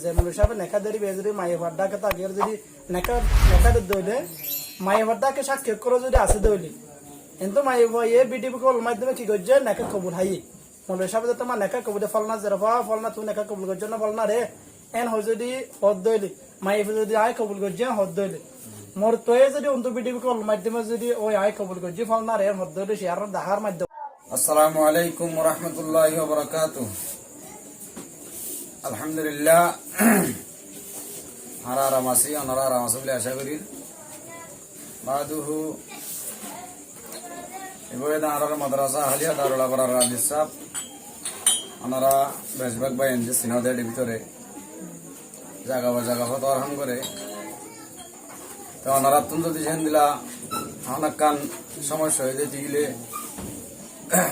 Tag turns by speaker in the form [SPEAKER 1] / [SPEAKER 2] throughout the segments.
[SPEAKER 1] যে মৌলভী সাহেব নেকা দেরি যদি মায়ে ভাড্ডাকে তাকে যদি নেকা দইলে মায়ে ভাড্ডাকে সাক্ষী করে যদি আসে দইলি কিন্তু মায়ে এ বিডিপি কল মাধ্যমে কি করছে নেকা কবুল হাই মৌলভী সাহেব তোমার নেকা কবুল ফলনা জেরফা ফলনা তুমি নেকা কবুল করছো না ফলনা রে এন হয় যদি হদ দইলি মায়ে যদি আয় কবুল করছে হদ দইলি মোর তোয়ে যদি অন্ত বিডিপি কল মাধ্যমে যদি ওই আয় কবুল করছে ফলনা রে হদ দইলি শেয়ার দাহার মাধ্যমে।
[SPEAKER 2] আসসালামু আলাইকুম ওয়া রাহমাতুল্লাহি ওয়া বারাকাতুহু। আলহামদুলিল্লাহ হারারা মাসি অনারা মাসি বলে আশা করি বাদুহু এবারে দাঁড়ার মাদ্রাসা আহলিয়া দারুল আবরার রাদিস সাহেব ওনারা বেশবাগ বাইন যে সিনাদের ভিতরে জায়গা হতো আরহাম করে তো ওনারা তুন্দ দিছেন দিলা অনেকক্ষণ সমস্যা হয়ে যেতে গেলে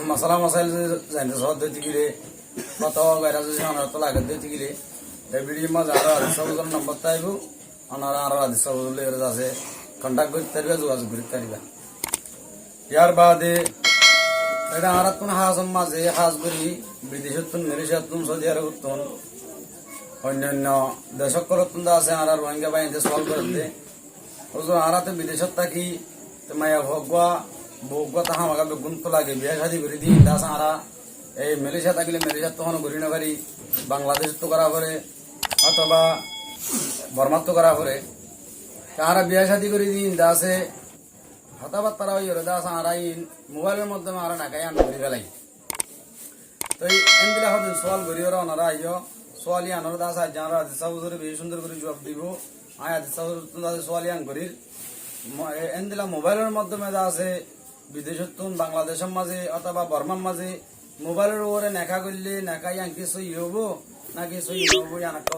[SPEAKER 2] মশলা মশাইল জানতে সহ দিতে গেলে কত গাড়া যদি ওনারা তো লাগাতে দিতে গেলে এই ভিডিও মাঝে আরো আদিস সাহুজের নম্বর তাইব ওনারা আরো আদিস সাহুজের আছে কন্ট্যাক্ট করতে পারবে যোগাযোগ করতে পারবে। ইয়ার বাদে এটা আর কোন হাজম মাঝে হাজ করি বিদেশতুন মালয়েশিয়াতুন সৌদি আরবতুন অন্যান্য দেশকরতুন আছে আর রোহিঙ্গা বাহিনীতে সলভ করতে ওজন আরাতে বিদেশত থাকি মায়া ভগবা বগবা তাহা মাগা বেগুন তো লাগে বিয়া শাদি করে দিই দাস আরা এই মালয়েশিয়া থাকলে মালয়েশিয়া তখন ঘুরি না পারি বাংলাদেশ তো করা করে অথবা বর্মাত তো করা করে তারা বিয়া শাদি করে দিই দাসে হতাবাত তারা ওই দাস আরা মোবাইলের মাধ্যমে আরা নাকাই আন ঘুরি ফেলাই তো এই এনদিলা হদিন সোয়াল ঘুরি ওরা ওনারা আইও সোয়ালি আনার দাস আজ যারা আদিসা হুজুরে বেশি সুন্দর করে জবাব দিব আয় আদিসা হুজুর সোয়ালি আন ঘুরি এনদিলা মোবাইলের মাধ্যমে আছে বিদেশতুন বাংলাদেশের মাঝে অথবা বর্মার মাঝে মোবাইলের উপরে নেখা করলে নেখাই আনকি সই হব নাকি সই হব আনাকে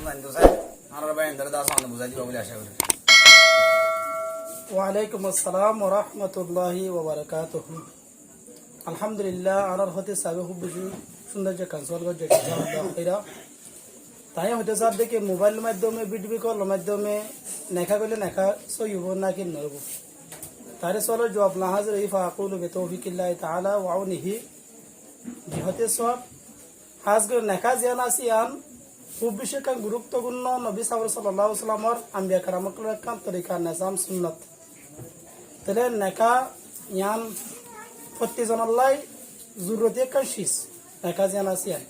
[SPEAKER 2] জানতে চাই আর বাইন্দার দাস আমাদের বুঝাই দিব বলে আশা করি।
[SPEAKER 1] ওয়ালাইকুম আসসালাম ওয়া রাহমাতুল্লাহি ওয়া বারাকাতুহু। আলহামদুলিল্লাহ আনার হতে সাবে খুব বেশি সুন্দর যে কনসোল গজে এরা তাই হতে সাব দেখে মোবাইল মাধ্যমে বিডিবি কল মাধ্যমে নেখা করলে নেখা সই হব নাকি নহব তারে সলো জবাব না হাজির এই ফাকুলু বিতৌফিকিল্লাহ তাআলা ওয়া আউনিহি জিহতে সব হাজ করে নেখা জিয়ান আসিয়ান খুব বেশি কান গুরুত্বপূর্ণ নবী সাল্লাল্লাহু আলাইহি ওয়াসাল্লামের আম্বিয়া কারামকুল কান তরিকা নিজাম সুন্নাত তাহলে নেকা ইয়ান প্রত্যেকজনের জরুরত কান শিস নেকা জিয়ান আসিয়ান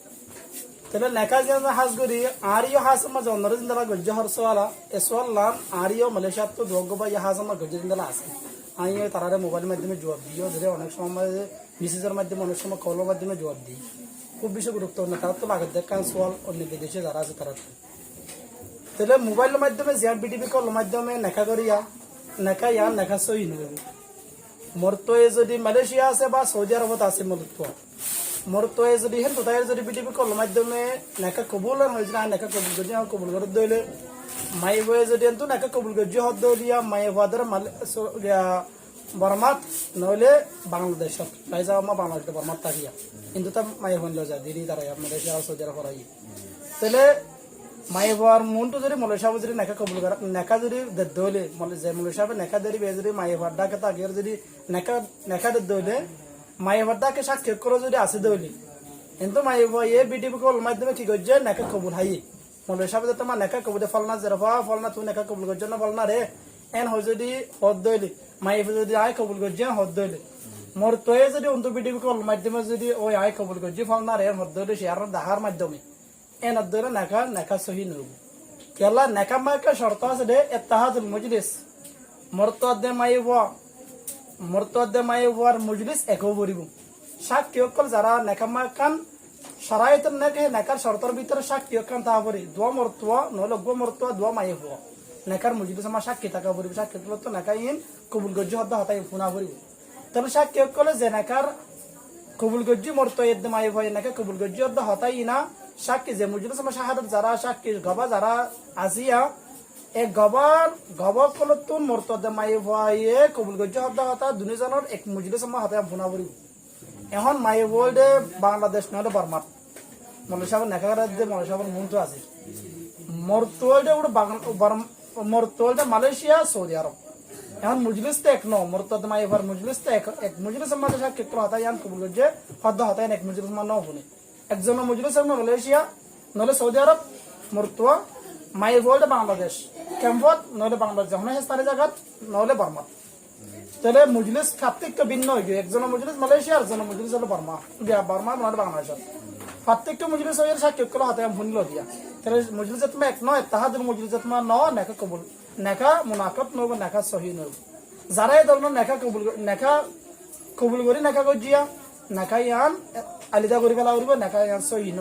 [SPEAKER 1] তাহলে নেকা জিয়ান হাজ করি আরিও হাজ মাঝে অন্যরা জিন্দালা গজ্জ হর সোয়ালা এ সোয়ালাম আরিও মালয়েশিয়াত তো দোগবা ইয়া হাজ আমার গজ্জ জিন্দালা আছে আমি তারারে মোবাইলের মাধ্যমে জবাব দিও ধরে অনেক সময় মেসেজের মাধ্যমে অনেক সময় কলের মাধ্যমে জবাব দিই খুব বেশি গুরুত্বপূর্ণ তারা তো লাগে দেখ সোয়াল অন্য বিদেশে যারা আছে তারা তাহলে মোবাইলের মাধ্যমে জিয়ার বিডিবি কলের মাধ্যমে নেখা করিয়া নেখা ইয়ান নেখা সই নেব মোর তো যদি মালয়েশিয়া আছে বা সৌদি আরবত আছে মোর তো যদি হেন তাই যদি বিডিবি কলের মাধ্যমে নেখা কবুল হয়েছে না নেখা কবুল করছে কবুল করে দইলে মাই বয়ে যদি এত নাকা কবুল গজ্জি হদ দলিয়া মাই ফাদার বর্মাত নহলে বাংলাদেশ তাই যাও মা বাংলাদেশ বর্মাত তাকিয়া কিন্তু তা মাই হইল যা দিদি তারা মালয়েশিয়া সৌদি আরব করাই তাহলে মাই হওয়ার মনটো যদি মালয়েশিয়া যদি নেকা কবুল করা নেকা যদি দইলে যে মালয়েশিয়া নেকা দেরি বে যদি মাই ফাদাকে তাকিয়ে যদি নেকা দইলে মাই ফাদাকে সাক্ষী করে যদি আসে দইলি কিন্তু মাই এ বিডিপি কল মাধ্যমে কি করছে নেকা কবুল হাই মৌলভী সাহেব তোমার নেকা কবুল ফলনা জেরফা ফলনা তুমি নেকা কবুল করছো না ফলনা রে এন হয় যদি হদ দইলি মাই যদি আয় কবুল করছে হদ দইলি মোর তোয়ে যদি অন্ত বিডিবি কল মাধ্যমে যদি ওই আয় কবুল করছে ফলনা রে হদ দইলি শেয়ার দাহার মাধ্যমে এন হদ দইলে নেকা সহি নব কেলা নেকা মাইকা শর্ত আছে দে ইত্তেহাদুল মজলিস মরতদে মাই ওয়ার মজলিস একো বরিব সাক্ষী অকল যারা নেকা মাইকান সারাইতের নেকে নেকার শর্তর ভিতরে সাক্ষী অকান তা পরি দোয়া মরতুয়া নহলে গো মরতুয়া দোয়া মাই হওয়া নেকার মজলিস আমার সাক্ষী থাকা পরিব সাক্ষী তো নেকাইন কবুল গজ্জি হদ্দা হতাই ফুনা পরিব তবে সাক্ষী অকলে যে নেকার কবুল গজ্জি মরতো এদ মাই ভয় নেকা কবুল গজ্জি হদ্দা হতাই না সাক্ষী যে মজলিস আমার শাহাদাত যারা সাক্ষী গবা যারা আসিয়া এ গবা কলতুন মরতদে মাই ভয়ে কবুল গজ্জি হদ্দা হতা দুনিজনের এক মজলিস আমার হতাই ফুনা পরিব এখন মাই ওয়ার্ল্ডে বাংলাদেশ নহলে বর্মাত মালয়েশিয়া নেখা দিয়ে মালয়েশিয়ার মন্ত্র আছে মরতোলটা মালয়েশিয়া সৌদি আরব এখন মজলিস তো এক ন মরতদ মাই এবার মজলিস তো এক মজলিস মালয়েশিয়া ক্ষেত্র হতাই আন কবুল করছে হদ্দ হতাই এক মজলিস মান ন হনে একজন মজলিস মালয়েশিয়া নহলে সৌদি আরব মরতুয়া মায়ের বলতে বাংলাদেশ ক্যাম্পত নহলে বাংলাদেশ যখন স্থানীয় জায়গাত নহলে বর্মা তাহলে মজলিস প্রত্যেকটা ভিন্ন হয়ে গিয়ে একজনের মজলিস মালয়েশিয়া আর একজনের মজলিস হলো বর্মা বর্মা নহলে বাংলাদেশ প্রত্যেকটা মজলিস হয়ে সাক্ষী করলো হাতে ভুনলো দিয়া তাহলে মজলিস তোমার এক নয় তাহাদের মজলিস তোমার নেকা কবুল নেকা মুনাকত নব নেকা সহি নব যারা এই ধরনের নেকা কবুল করি নেকা গজিয়া নেকা ইয়ান আলিদা করি পেলা উড়ব নেকা ইয়ান সহি ন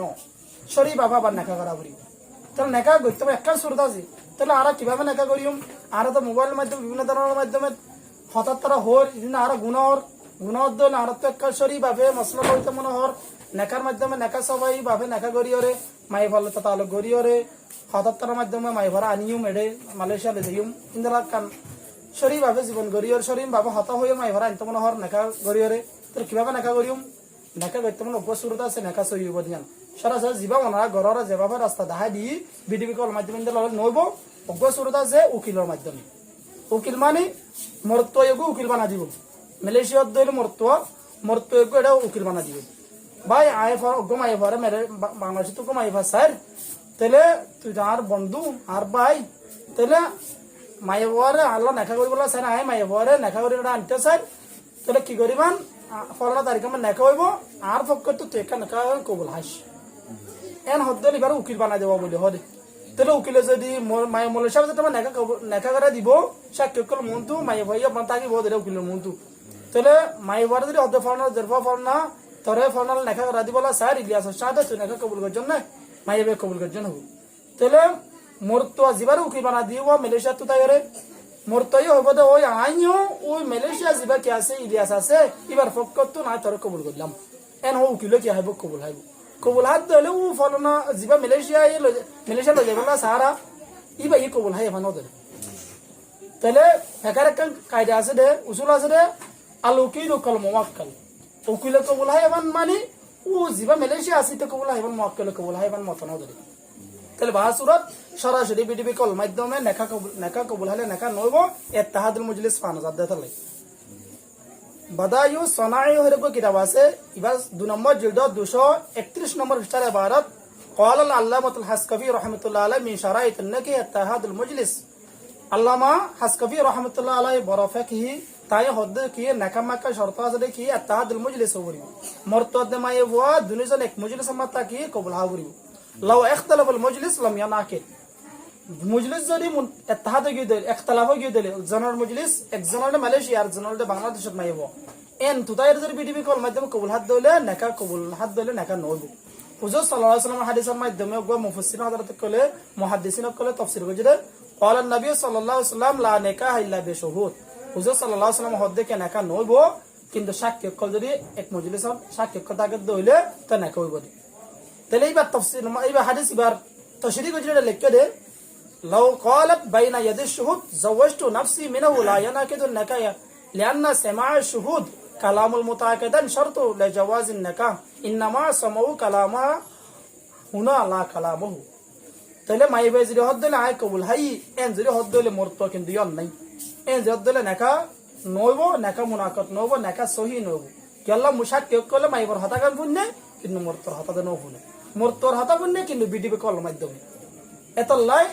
[SPEAKER 1] সরি বাবা আবার নেকা করা উড়িব তাহলে নেকা করতে হবে একটা সুরত আছে তাহলে আর কিভাবে নেকা করিম আর তো মোবাইলের মাধ্যমে বিভিন্ন ধরনের মাধ্যমে হঠাৎ তারা হর আর গুণর দল আর তো একটা সরি ভাবে মশলা করতে মনে হর নেকার মাধ্যমে নেকা সবাই ভাবে নেকা গড়িয়রে মাই ভালো তা তাহলে গড়িয়রে হঠাৎ তার মাধ্যমে মাই ভরা আনিও মেডে মালয়েশিয়া লে যাইম ইন্দিরা কান সরি ভাবে জীবন গড়িয়র সরিম ভাবে হতা হয়ে মাই ভরা আনতে মনে হর নেকা গড়িয়রে তাহলে কিভাবে নেকা গড়িম নেকা করতে মনে অভ্যসুরত আছে নেকা সহি হব দিয়ান সরাসরি জীবা ওনারা ঘরের যেভাবে রাস্তা দেখা দি বিডিপি কল মাধ্যমে নইব অভ্যসুরত আছে উকিলের মাধ্যমে উকিল মানে মরত্বয়োগ্য উকিল বানা দিব মালয়েশিয়ার দইলে মরত্বয়োগ্য এটা উকিল বানা দিব ভাই আইফার অগ্য মাইফারে মেরে বাংলাদেশে তো মাইফার স্যার তাহলে তুই আর বন্ধু আর ভাই তাহলে মাইফারে আল্লাহ নেখা করি বলা স্যার আয় মাইফারে নেখা করি আনতে স্যার তাহলে কি করিবান ফলানা তারিখ আমার নেখা হইব আর পক্ষ তো তুই একটা নেখা কবুল হাস এন হদ্দল এবার উকিল বানা দেবো বলে হরে তাহলে উকিলে যদি মালয়েশিয়া তোমার নেখা করে দিব সাক্ষর মনতু মাই ভাই তাকে বহু দেবে উকিলের মনতু তাহলে মাই ভাড়া যদি অর্ধ ফলনা জেরফা ফলনা তরে ফলনাল নেখা করে দিবলা স্যার ইলিয়াস সাদা তুই নেখা কবুল করছেন না মাই বে কবুল করছেন হবো তাহলে মোর তো আজিবার উকিল বানা দিব মালয়েশিয়া তো তাই মোর তো হইব দে ওই আইও ওই মালয়েশিয়া যাবা কি আছে ইলিয়াস আছে এবার ফকত তো না তোর কবুল করলাম এন হো উকিলে কি হাইব কবুল হাইব কবুল হাত দিলে ও ফলনা যাবা মালয়েশিয়া লই যাবে না সারা ইবা ই কবুল হাই এখানে ধরে তাহলে ফেকার একটা কায়দা আছে দে উসুল আছে দে আল উকিল কল মুওয়াক্কাল উকিলে কবুল হাই এবান মানে ও যাবা মালয়েশিয়া আছে তো কবুল হাই এবান মুওয়াক্কাল কবুল হাই এবান মতন ধরে তাহলে বাহাসুরত সরাসরি বিডিপি কল মাধ্যমে নেকা কবুল হলে নেকা নইব ইত্তেহাদুল মুজলিস 5000 দেয় তাহলে বাদায়ু সনাই হরকো কিতাব আছে ইবাস 2 নম্বর জিলদ 231 নম্বর পৃষ্ঠার ইবারত قال العلامة الحسكفي رحمة الله عليه من شرائط النكي اتحاد المجلس আল্লামা হাসকাফি রহমতুল্লাহ আলাইহি বরফাকিহি তাই হদ্দ কি নাকামাকা শর্ত আছে কি ইত্তেহাদুল মুজলিস হবরি মরতদ মায়ে ওয়া দুনিজন এক মুজলিস মাতা কি কবুল হাবরি লাউ ইখতালাফাল মুজলিস লাম ইয়ানাকিদ মুজলিস যদি ইত্তেহাদ গিয়ে দিল ইখতিলাফ গিয়ে দিল জনার মুজলিস একজনের মালয়েশিয়া আর জনার বাংলাদেশত মাইব এন তুতাইর যদি বিডিপি কল মাধ্যমে কবুল হাত দইলে নাকা কবুল হাত দইলে নাকা নইব হুজুর সাল্লাল্লাহু আলাইহি ওয়াসাল্লাম হাদিসের মাধ্যমে গো মুফাসসিরিন হযরত কলে মুহাদ্দিসিন কলে তাফসীর করেছে قال النبي صلى الله عليه وسلم لا نكاح الا بشهود হুজুর সাল্লাল্লাহু আলাইহি ওয়াসাল্লাম হদ্দে কে নাকা নইব কিন্তু সাক্ষী কল যদি এক মজলিসত সাক্ষী কথা দইলে তা নাকা হইব তাহলে এইবার তাফসীর এইবার হাদিস এবার তাশরীহ করেছে লিখে দে لو قالت بين يد الشهود زوجت نفسي منه لا ينعقد النكاح لأن سماع الشهود كلام المتعاقدين شرط لجواز النكاح إنما سمعوا كلامها هنا لا كلامه তাহলে মাই ভাই যদি হদ দিলে আয় কবুল হাই এন যদি হদ দিলে মরত কিন্তু ইয়ন নাই এন যদি হদ দিলে নেকা নইব নেকা মুনাকত নইব নেকা সহি নইব কেল্লা মুশাক কেউ করলে মাইবার হতাকান ফুননে কিন্তু মরতর হতাতে নও ফুনে মরতর হতা ফুননে কিন্তু বিডিপি কল মাধ্যমে এতলাই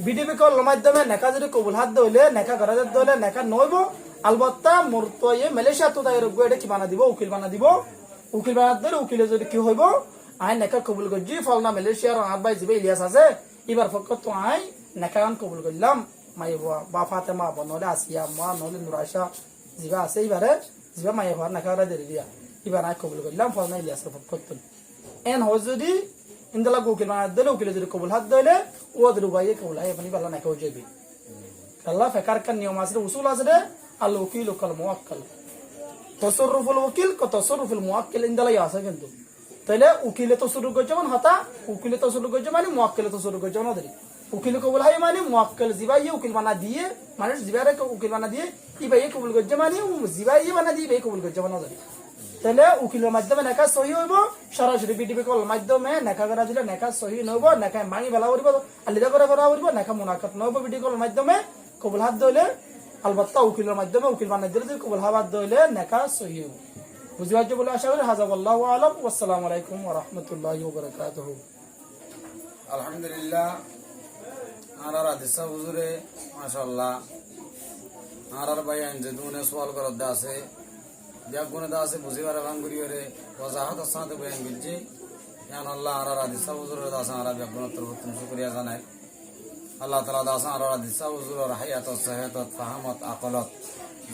[SPEAKER 1] বিডিপি কল মাধ্যমে নেকা যদি কবুল হাত দইলে নেকা গরাজ দইলে নেকা নইব আলবত্তা মরত ইয়ে মালয়েশিয়া তো তাইর গো এটা কি বানা দিব উকিল বানা দিলে উকিলে যদি কি হইব আই নেকা কবুল করছি ফলনা মালয়েশিয়ার আর ভাই জিবে ইলিয়াস আছে এবার ফকত তো আই নেকান কবুল করলাম মাই বা ফাতেমা বনলে আসিয়া মা নলে নুরাশা জিবা আছে এবারে জিবা মাই হওয়ার নেকারা দেরি দিয়া এবার আই কবুল করলাম ফলনা ইলিয়াস ফকত এন হয় যদি ইন্দলা উকিল বানা দিলে উকিলে যদি কবুল হাত দিলে ও দুবাইয়ে কবুল হয় এমনি বালা নেকা হয়ে যাবে আল্লাহ ফেকার কার নিয়ম আছে উসুল আছে রে আল উকিল কাল মুওয়াক্কাল তাসাররুফুল উকিল ক তাসাররুফুল মুওয়াক্কিল ইন্দলা আছে কিন্তু তাহলে উকিলে তো শুরু করছে মানে হতা উকিলে তো শুরু করছে মানে মুওয়াক্কিলে তো শুরু করছে না ধরি উকিল কবুল হয় মানে মুওয়াক্কিল জিবাই উকিল বানা দিয়ে মানে জিবারে উকিল বানা দিয়ে ইবাই কবুল করছে মানে জিবাই বানা দিয়ে ইবাই কবুল করছে না ধরি তাহলে উকিলের মাধ্যমে নেকা সহি হইব সরাসরি বিডিপি কল মাধ্যমে নেকা করা দিলে নেকা সহি নইব নেকা মাঙি বেলা করব আলিদা করে করা করব নেকা মুনাকাত নইব বিডিপি কল মাধ্যমে কবুল হাত দইলে আলবত্তা উকিলের মাধ্যমে উকিল বানাই দিলে কবুল হাত দইলে নেকা সহি হইব বুঝতে পারছো বলে আশা করি হাজা আল্লাহু আলাম ওয়াসসালামু আলাইকুম ওয়া রাহমাতুল্লাহি ওয়া বারাকাতুহু
[SPEAKER 2] আলহামদুলিল্লাহ আর আদিসা হুজুরে মাশাআল্লাহ আর ভাই আনজে দুনে সওয়াল করত দা আছে ব্যাগুনে দা আছে বুঝিবার ভাঙ্গুরিয়রে ওয়াজাহাত সাথে বয়ান গিলজি ইয়ান আল্লাহ আর আদিসা হুজুরে দা আছে আর ব্যাগুনে তরফতুন শুকরিয়া জানাই আল্লাহ তাআলা দা আছে আর আদিসা হুজুরের হায়াত সাহাত ফাহামত আকলত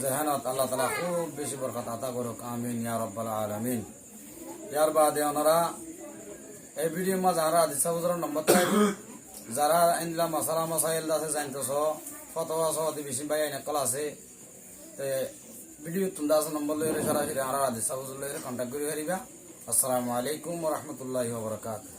[SPEAKER 2] জাহানাত আল্লাহ তাআলা খুব বেশি বরকত আতা করুক আমিন ইয়া রাব্বাল আলামিন ইয়ার বাদে ওনারা এই ভিডিও মাঝে আর আদিসা হুজুরের নম্বর থাকে যারা ইনলা মাসালা মাসাইল আছে জানতেছ ফতোয়া সহ বেশি ভাই আইনা কল আছে তে ভিডিও তোমরা আছে নম্বর লইরে সরাসরি আর আদিসা হুজুর লইরে কন্টাক্ট করি হারিবা আসসালামু আলাইকুম ওয়া রাহমাতুল্লাহি ওয়া বারাকাতুহু